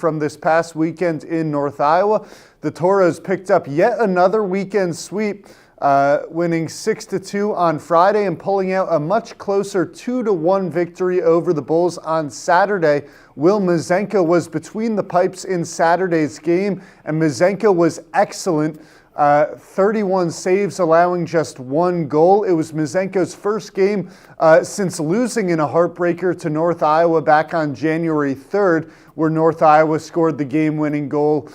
from this past weekend in North Iowa. The Tauros picked up yet another weekend sweep, winning 6-2 on Friday and pulling out a much closer 2-1 victory over the Bulls on Saturday. Will Mazenko was between the pipes in Saturday's game, and Mazenko was excellent. 31 saves, allowing just one goal. It was Mazenko's first game since losing in a heartbreaker to North Iowa back on January 3rd, where North Iowa scored the game-winning goal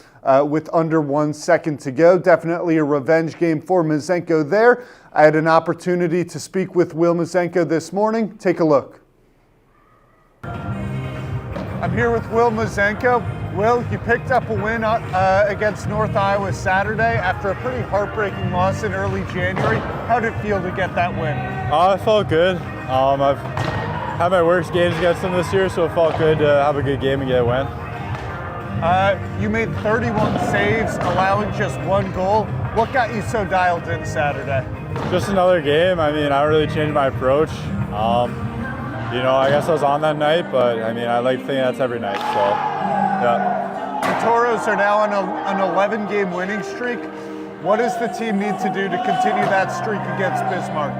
with under 1 second to go. Definitely a revenge game for Mazenko there. I had an opportunity to speak with Will Mazenko this morning. Take a look. I'm here with Will Mazenko. Will, you picked up a win against North Iowa Saturday after a pretty heartbreaking loss in early January. How did it feel to get that win? It felt good. I've had my worst games against them this year, so it felt good to have a good game and get a win. You made 31 saves, allowing just one goal. What got you so dialed in Saturday? Just another game. I don't really change my approach. I guess I was on that night, but I like thinking that's every night, so yeah. The Tauros are now on an 11-game winning streak. What does the team need to do to continue that streak against Bismarck?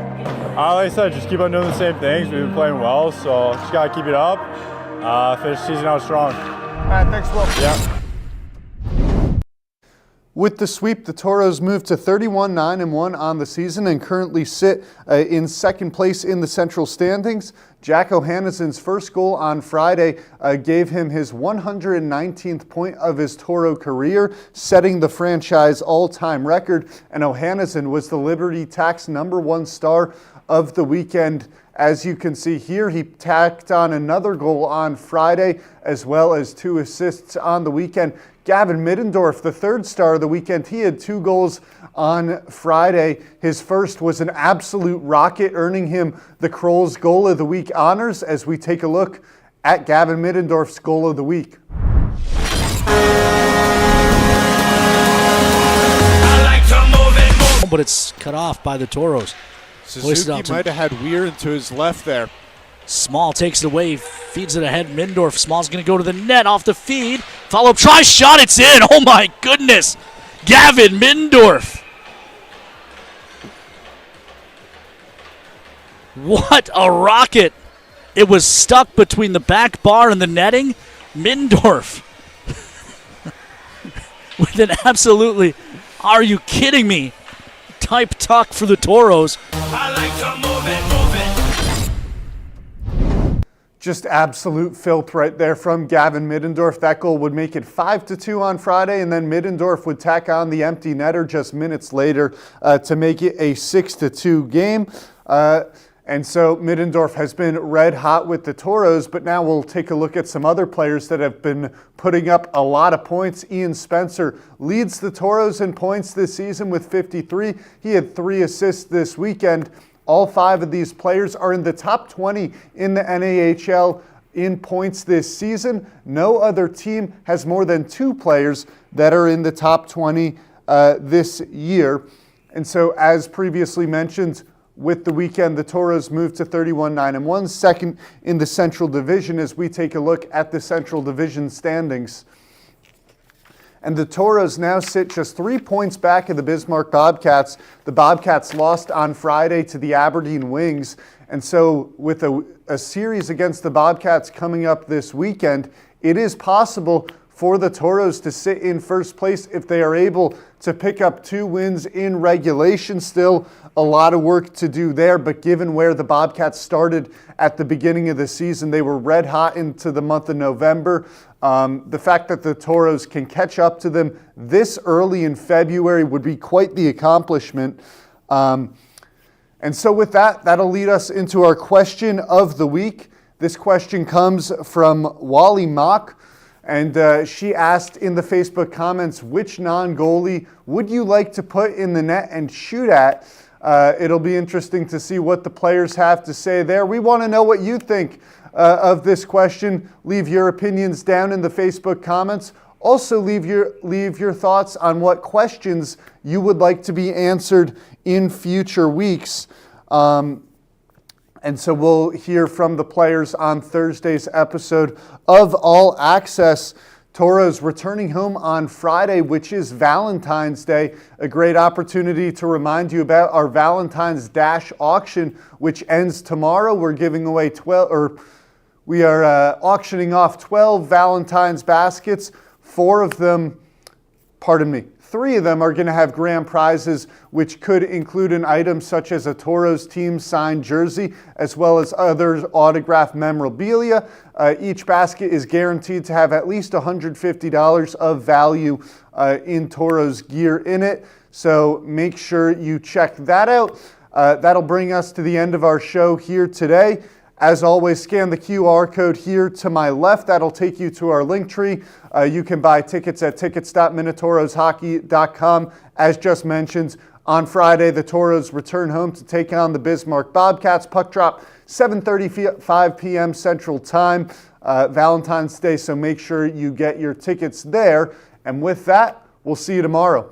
Like I said, just keep on doing the same things. We've been playing well, so just got to keep it up. Finish the season out strong. All right, thanks, Will. Yeah. With the sweep, the Tauros moved to 31-9-1 on the season and currently sit in second place in the central standings. Jack O'Hanneson's first goal on Friday gave him his 119th point of his Toro career, setting the franchise all-time record. And O'Hanneson was the Liberty Tax #1 star of the weekend. As you can see here, he tacked on another goal on Friday, as well as 2 assists on the weekend. Gavin Middendorf, the third star of the weekend, he had 2 goals on Friday. His first was an absolute rocket, earning him the Kroll's Goal of the Week honors as we take a look at Gavin Middendorf's Goal of the Week. But it's cut off by the Tauros. Suzuki might have had Weir into his left there. Small takes it away, feeds it ahead. Mindorf. Small's going to go to the net off the feed. Follow up, try shot, it's in. Oh my goodness. Gavin Mindorf. What a rocket. It was stuck between the back bar and the netting. Mindorf. With an absolutely, are you kidding me, type tuck for the Tauros. I like to move it. Just absolute filth right there from Gavin Middendorf. That goal would make it 5-2 on Friday, and then Middendorf would tack on the empty netter just minutes later to make it a 6-2 game. And so Middendorf has been red hot with the Tauros, but now we'll take a look at some other players that have been putting up a lot of points. Ian Spencer leads the Tauros in points this season with 53. He had 3 assists this weekend. All 5 of these players are in the top 20 in the NAHL in points this season. No other team has more than 2 players that are in the top 20 this year. And so, as previously mentioned, with the weekend, the Tauros moved to 31-9-1, second in the Central Division as we take a look at the Central Division standings. And the Tauros now sit just 3 points back of the Bismarck Bobcats. The Bobcats lost on Friday to the Aberdeen Wings. And so with a series against the Bobcats coming up this weekend, it is possible for the Tauros to sit in first place if they are able to pick up 2 wins in regulation. Still a lot of work to do there, but given where the Bobcats started at the beginning of the season, they were red hot into the month of November. The fact that the Tauros can catch up to them this early in February would be quite the accomplishment. And so with that, that'll lead us into our question of the week. This question comes from Wally Mock, and she asked in the Facebook comments, which non-goalie would you like to put in the net and shoot at? It'll be interesting to see what the players have to say there. We want to know what you think of this question. Leave your opinions down in the Facebook comments. Also, leave your thoughts on what questions you would like to be answered in future weeks. And so we'll hear from the players on Thursday's episode of All Access. Toros returning home on Friday, which is Valentine's Day. A great opportunity to remind you about our Valentine's Dash auction, which ends tomorrow. We're giving away we are auctioning off 12 Valentine's baskets. 3 of them are going to have grand prizes, which could include an item such as a Toros team signed jersey, as well as other autographed memorabilia. Each basket is guaranteed to have at least $150 of value in Toros gear in it. So make sure you check that out. That'll bring us to the end of our show here today. As always, scan the QR code here to my left. That'll take you to our link tree. You can buy tickets at tickets.minotauroshockey.com. As just mentioned, on Friday, the Toros return home to take on the Bismarck Bobcats. Puck drop 7:35 p.m. Central Time, Valentine's Day, so make sure you get your tickets there. And with that, we'll see you tomorrow.